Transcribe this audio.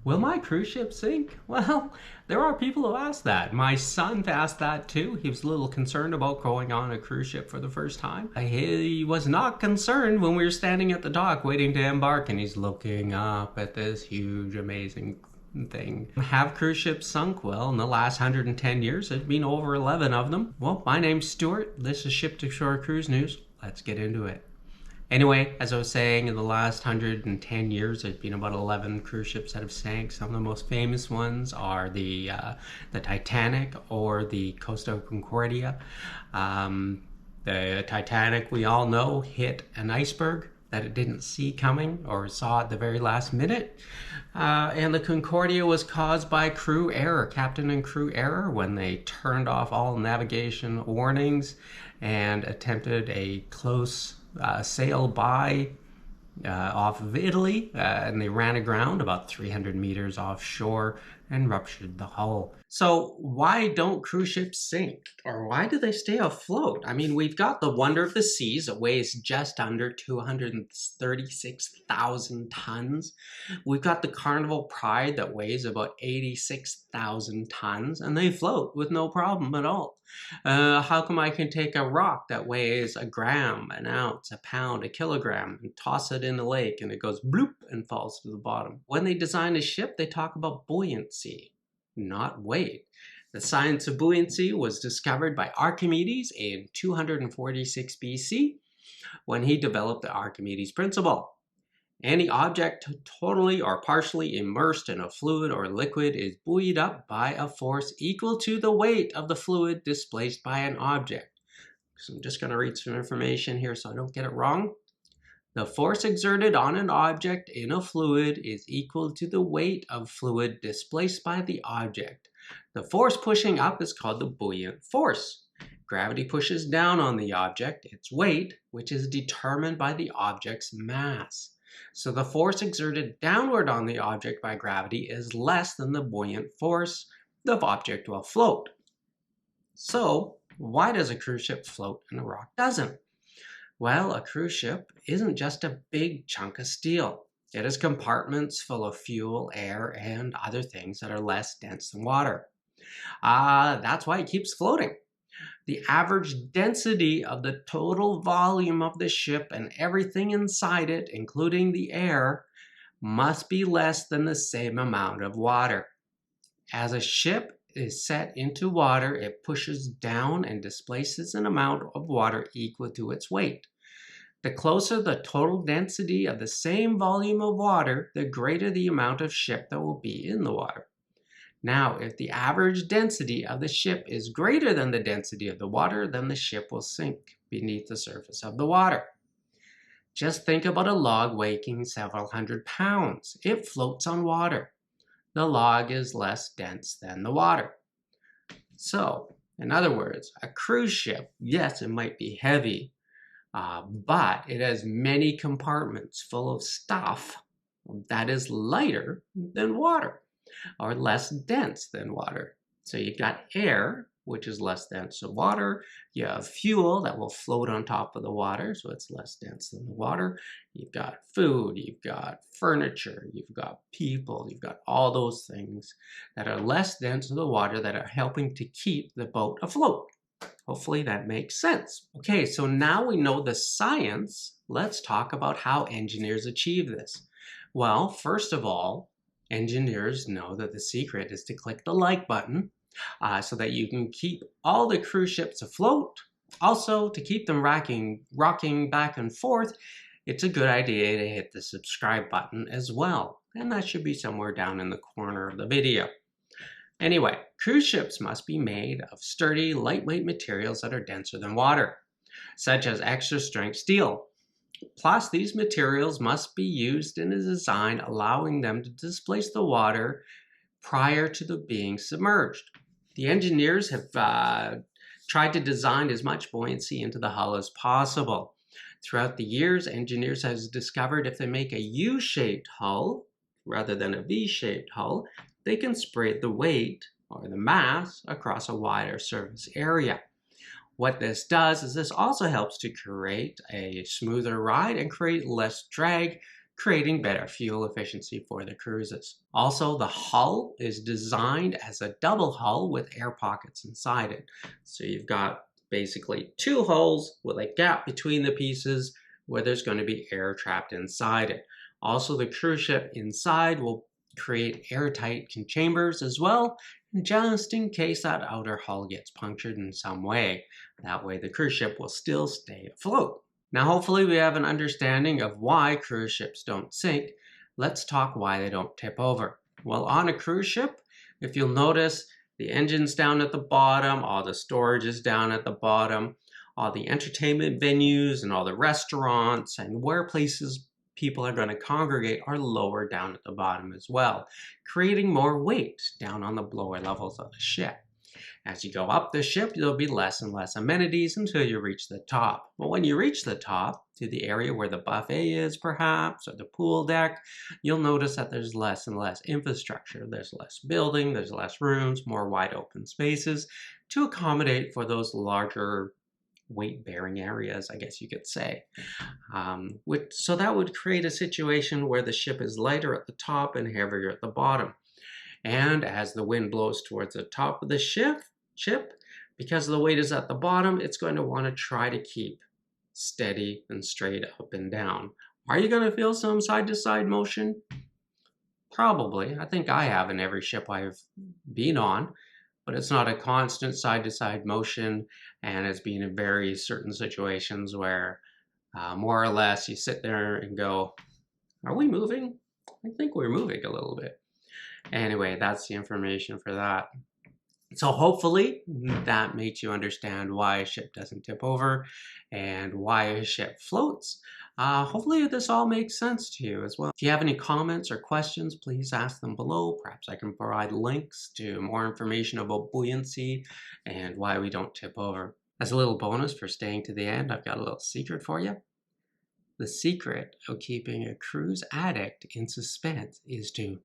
Will my cruise ship sink? Well, there are people who ask that. My son asked that too. He was a little concerned about going on a cruise ship for the first time. He was not concerned when we were standing at the dock waiting to embark, and he's looking up at this huge, amazing thing. Have cruise ships sunk? Well, in the last 110 years, there's been over 11 of them. Well, my name's Stuart. This is Ship to Shore Cruise News. Let's get into it. Anyway, as I was saying, in the last 110 years, there's been about 11 cruise ships that have sank. Some of the most famous ones are the Titanic or the Costa Concordia. The Titanic, we all know, hit an iceberg that it didn't see coming or saw at the very last minute. And the Concordia was caused by crew error, captain and crew error, when they turned off all navigation warnings and attempted a close sail by off of Italy, and they ran aground about 300 meters offshore and ruptured the hull. So why don't cruise ships sink? Or why do they stay afloat? I mean, we've got the Wonder of the Seas that weighs just under 236,000 tons. We've got the Carnival Pride that weighs about 86,000 tons, and they float with no problem at all. How come I can take a rock that weighs a gram, an ounce, a pound, a kilogram, and toss it in the lake, and it goes bloop and falls to the bottom? When they design a ship, they talk about buoyancy, not weight. The science of buoyancy was discovered by Archimedes in 246 BC when he developed the Archimedes Principal. Any object totally or partially immersed in a fluid or liquid is buoyed up by a force equal to the weight of the fluid displaced by an object. So I'm just going to read some information here so I don't get it wrong. The force exerted on an object in a fluid is equal to the weight of fluid displaced by the object. The force pushing up is called the buoyant force. Gravity pushes down on the object, its weight, which is determined by the object's mass. So the force exerted downward on the object by gravity is less than the buoyant force. The object will float. So why does a cruise ship float and a rock doesn't? Well, a cruise ship isn't just a big chunk of steel. It has compartments full of fuel, air, and other things that are less dense than water. That's why it keeps floating. The average density of the total volume of the ship and everything inside it, including the air, must be less than the same amount of water. As a ship is set into water, it pushes down and displaces an amount of water equal to its weight. The closer the total density of the same volume of water, the greater the amount of ship that will be in the water. Now, if the average density of the ship is greater than the density of the water, then the ship will sink beneath the surface of the water. Just think about a log weighing several hundred pounds. It floats on water. The log is less dense than the water. So, in other words, a cruise ship, yes, it might be heavy, but it has many compartments full of stuff that is lighter than water, or less dense than water. So you've got air, which is less dense than water. You have fuel that will float on top of the water, so it's less dense than the water. You've got food, you've got furniture, you've got people, you've got all those things that are less dense than the water that are helping to keep the boat afloat. Hopefully that makes sense. Okay, so now we know the science. Let's talk about how engineers achieve this. Well, first of all, engineers know that the secret is to click the like button so that you can keep all the cruise ships afloat. Also, to keep them rocking back and forth, it's a good idea to hit the subscribe button as well. And that should be somewhere down in the corner of the video. Anyway, cruise ships must be made of sturdy, lightweight materials that are denser than water, such as extra strength steel. Plus, these materials must be used in a design allowing them to displace the water prior to being submerged. The engineers have tried to design as much buoyancy into the hull as possible. Throughout the years, engineers have discovered if they make a U-shaped hull rather than a V-shaped hull, they can spread the weight or the mass across a wider surface area. What this does is this also helps to create a smoother ride and create less drag, creating better fuel efficiency for the cruises. Also, the hull is designed as a double hull with air pockets inside it. So you've got basically two hulls with a gap between the pieces where there's going to be air trapped inside it. Also, the cruise ship inside will create airtight chambers as well, just in case that outer hull gets punctured in some way. That way the cruise ship will still stay afloat. Now hopefully we have an understanding of why cruise ships don't sink. Let's talk why they don't tip over. Well, on a cruise ship, if you'll notice, the engine's down at the bottom, all the storage is down at the bottom, all the entertainment venues and all the restaurants and where places people are going to congregate are lower down at the bottom as well, creating more weight down on the lower levels of the ship. As you go up the ship, there'll be less and less amenities until you reach the top. But when you reach the top, to the area where the buffet is perhaps, or the pool deck, you'll notice that there's less and less infrastructure. There's less building, there's less rooms, more wide open spaces to accommodate for those larger weight-bearing areas, I guess you could say. So that would create a situation where the ship is lighter at the top and heavier at the bottom. And as the wind blows towards the top of the ship, because the weight is at the bottom, it's going to want to try to keep steady and straight up and down. Are you going to feel some side-to-side motion? Probably. I think I have in every ship I've been on. But it's not a constant side-to-side motion, and it's been in very certain situations where more or less you sit there and go, are we moving? I think we're moving a little bit. Anyway, that's the information for that. So hopefully that makes you understand why a ship doesn't tip over and why a ship floats. Hopefully this all makes sense to you as well. If you have any comments or questions, please ask them below. Perhaps I can provide links to more information about buoyancy and why we don't tip over. As a little bonus for staying to the end, I've got a little secret for you. The secret of keeping a cruise addict in suspense is to